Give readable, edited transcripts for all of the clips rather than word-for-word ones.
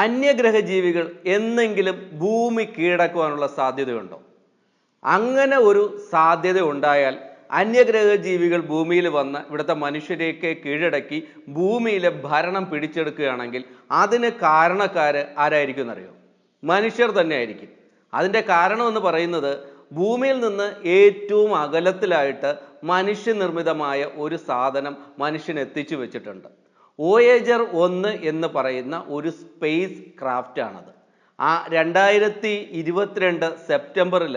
അന്യഗ്രഹ ജീവികൾ എന്നെങ്കിലും ഭൂമി കീഴടക്കുവാനുള്ള സാധ്യതയുണ്ടോ? അങ്ങനെ ഒരു സാധ്യത ഉണ്ടായാൽ അന്യഗ്രഹ ജീവികൾ ഭൂമിയിൽ വന്ന് ഇവിടുത്തെ മനുഷ്യരെയൊക്കെ കീഴടക്കി ഭൂമിയിലെ ഭരണം പിടിച്ചെടുക്കുകയാണെങ്കിൽ അതിന് കാരണക്കാര് ആരായിരിക്കും എന്നറിയോ? മനുഷ്യർ തന്നെ ആയിരിക്കും. അതിൻ്റെ കാരണം എന്ന് പറയുന്നത് ഭൂമിയിൽ നിന്ന് ഏറ്റവും അകലത്തിലായിട്ട് മനുഷ്യനിർമ്മിതമായ ഒരു സാധനം മനുഷ്യൻ എത്തിച്ചു വെച്ചിട്ടുണ്ട്. വോയേജർ 1 എന്ന് പറയുന്ന ഒരു സ്പേസ് ക്രാഫ്റ്റ് ആണത്. 2022 സെപ്റ്റംബറിൽ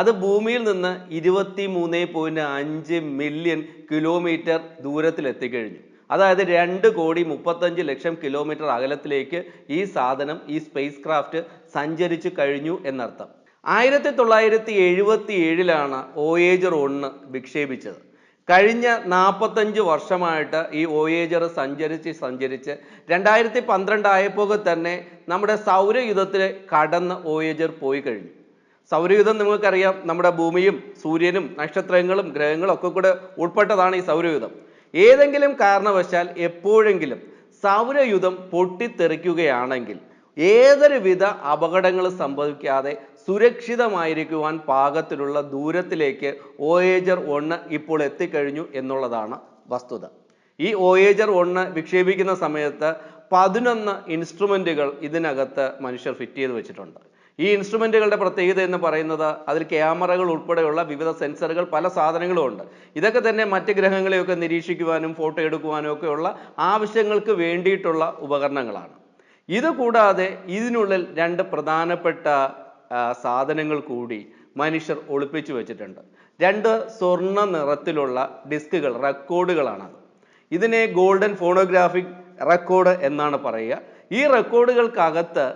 അത് ഭൂമിയിൽ നിന്ന് 23.5 മില്യൺ കിലോമീറ്റർ ദൂരത്തിൽ എത്തിക്കഴിഞ്ഞു. അതായത് 2,35,00,000 കിലോമീറ്റർ അകലത്തിലേക്ക് ഈ സാധനം, ഈ സ്പേസ് ക്രാഫ്റ്റ് സഞ്ചരിച്ചു കഴിഞ്ഞു എന്നർത്ഥം. 1977 വോയേജർ 1 വിക്ഷേപിച്ചത്. കഴിഞ്ഞ 45 വർഷമായിട്ട് ഈ വോയേജർ സഞ്ചരിച്ച് 2012 ആയപ്പോൾ തന്നെ നമ്മുടെ സൗരയുധത്തിൽ കടന്ന് വോയേജർ പോയി കഴിഞ്ഞു. സൗരയുധം നിങ്ങൾക്കറിയാം, നമ്മുടെ ഭൂമിയും സൂര്യനും നക്ഷത്രങ്ങളും ഗ്രഹങ്ങളും ഒക്കെ കൂടെ ഉൾപ്പെട്ടതാണ് ഈ സൗരയുധം. ഏതെങ്കിലും കാരണവശാൽ എപ്പോഴെങ്കിലും സൗരയുധം പൊട്ടിത്തെറിക്കുകയാണെങ്കിൽ ഏതൊരുവിധ അപകടങ്ങൾ സംഭവിക്കാതെ സുരക്ഷിതമായിരിക്കുവാൻ പാകത്തിലുള്ള ദൂരത്തിലേക്ക് വോയേജർ 1 ഇപ്പോൾ എത്തിക്കഴിഞ്ഞു എന്നുള്ളതാണ് വസ്തുത. ഈ വോയേജർ 1 വിക്ഷേപിക്കുന്ന സമയത്ത് 11 ഇൻസ്ട്രുമെന്റുകൾ ഇതിനകത്ത് മനുഷ്യർ ഫിറ്റ് ചെയ്ത് വെച്ചിട്ടുണ്ട്. ഈ ഇൻസ്ട്രുമെന്റുകളുടെ പ്രത്യേകത എന്ന് പറയുന്നത് അതിൽ ക്യാമറകൾ ഉൾപ്പെടെയുള്ള വിവിധ സെൻസറുകൾ, പല സാധനങ്ങളും ഉണ്ട്. ഇതൊക്കെ തന്നെ മറ്റ് ഗ്രഹങ്ങളെയൊക്കെ നിരീക്ഷിക്കുവാനും ഫോട്ടോ എടുക്കുവാനും ഒക്കെയുള്ള ആവശ്യങ്ങൾക്ക് വേണ്ടിയിട്ടുള്ള ഉപകരണങ്ങളാണ്. ഇതുകൂടാതെ ഇതിനുള്ളിൽ 2 പ്രധാനപ്പെട്ട സാധനങ്ങൾ കൂടി മനുഷ്യർ ഒളിപ്പിച്ചു വെച്ചിട്ടുണ്ട്. 2 സ്വർണ്ണ നിറത്തിലുള്ള ഡിസ്കുകൾ, റെക്കോർഡുകളാണത്. ഇതിനെ ഗോൾഡൻ ഫോണോഗ്രാഫിക് റെക്കോർഡ് എന്നാണ് പറയുക. ഈ റെക്കോർഡുകൾക്കകത്ത്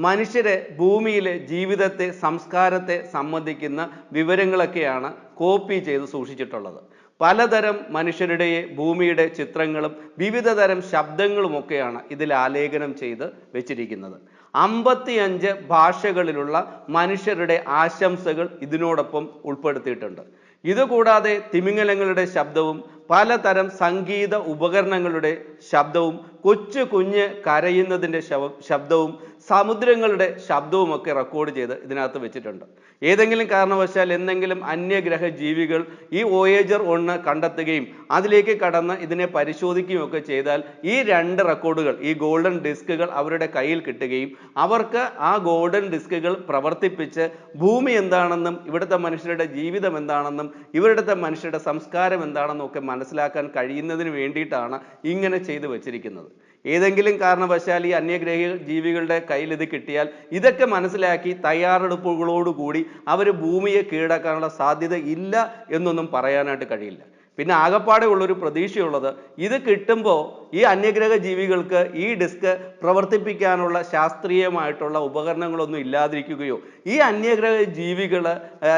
മനുഷ്യരെ ഭൂമിയിലെ ജീവിതത്തെ, സംസ്കാരത്തെ സംബന്ധിക്കുന്ന വിവരങ്ങളൊക്കെയാണ് കോപ്പി ചെയ്ത് സൂക്ഷിച്ചിട്ടുള്ളത്. പലതരം മനുഷ്യരുടെ ഭൂമിയുടെ ചിത്രങ്ങളും വിവിധ തരം ശബ്ദങ്ങളുമൊക്കെയാണ് ഇതിൽ ആലേഖനം ചെയ്ത് വെച്ചിരിക്കുന്നത്. 55 ഭാഷകളിലുള്ള മനുഷ്യരുടെ ആശംസകൾ ഇതിനോടൊപ്പം ഉൾപ്പെടുത്തിയിട്ടുണ്ട്. ഇതുകൂടാതെ തിമിംഗലങ്ങളുടെ ശബ്ദവും പലതരം സംഗീത ഉപകരണങ്ങളുടെ ശബ്ദവും കൊച്ചു കുഞ്ഞ് കരയുന്നതിൻ്റെ ശബ്ദവും സമുദ്രങ്ങളുടെ ശബ്ദവും ഒക്കെ റെക്കോർഡ് ചെയ്ത് ഇതിനകത്ത് വെച്ചിട്ടുണ്ട്. ഏതെങ്കിലും കാരണവശാൽ എന്തെങ്കിലും അന്യഗ്രഹ ജീവികൾ ഈ വോയേജർ 1 കണ്ടെത്തുകയും അതിലേക്ക് കടന്ന് ഇതിനെ പരിശോധിക്കുകയും ഒക്കെ ചെയ്താൽ ഈ 2 റെക്കോർഡുകൾ, ഈ ഗോൾഡൻ ഡിസ്കുകൾ അവരുടെ കയ്യിൽ കിട്ടുകയും അവർക്ക് ആ ഗോൾഡൻ ഡിസ്കുകൾ പ്രവർത്തിപ്പിച്ച് ഭൂമി എന്താണെന്നും ഇവിടുത്തെ മനുഷ്യരുടെ ജീവിതം എന്താണെന്നും ഇവിടുത്തെ മനുഷ്യരുടെ സംസ്കാരം എന്താണെന്നും ഒക്കെ മനസ്സിലാക്കാൻ കഴിയുന്നതിന് വേണ്ടിയിട്ടാണ് ഇങ്ങനെ ചെയ്തു വെച്ചിരിക്കുന്നത്. ഏതെങ്കിലും കാരണവശാൽ ഈ അന്യഗ്രഹ ജീവികളുടെ കയ്യിൽ ഇത് കിട്ടിയാൽ ഇതൊക്കെ മനസ്സിലാക്കി തയ്യാറെടുപ്പുകളോടുകൂടി അവർ ഭൂമിയെ കീഴടക്കാനുള്ള സാധ്യത ഇല്ല എന്നൊന്നും പറയാനായിട്ട് കഴിയില്ല. പിന്നെ ആകപ്പാടെ ഉള്ളൊരു പ്രതീക്ഷയുള്ളത്, ഇത് കിട്ടുമ്പോൾ ഈ അന്യഗ്രഹ ജീവികൾക്ക് ഈ ഡിസ്ക് പ്രവർത്തിപ്പിക്കാനുള്ള ശാസ്ത്രീയമായിട്ടുള്ള ഉപകരണങ്ങളൊന്നും ഇല്ലാതിരിക്കുകയോ ഈ അന്യഗ്രഹ ജീവികൾ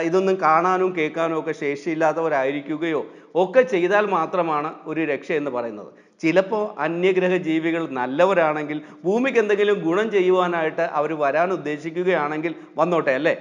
ഇതൊന്നും കാണാനും കേൾക്കാനും ഒക്കെ ശേഷിയില്ലാത്തവരായിരിക്കുകയോ ഒക്കെ ചെയ്താൽ മാത്രമാണ് ഒരു രക്ഷ എന്ന് പറയുന്നത്. ചിലപ്പോൾ അന്യഗ്രഹ ജീവികൾ നല്ലവരാണെങ്കിൽ ഭൂമിക്ക് എന്തെങ്കിലും ഗുണം ചെയ്യുവാനായിട്ട് അവർ വരാൻ ഉദ്ദേശിക്കുകയാണെങ്കിൽ വന്നോട്ടെ, അല്ലേ?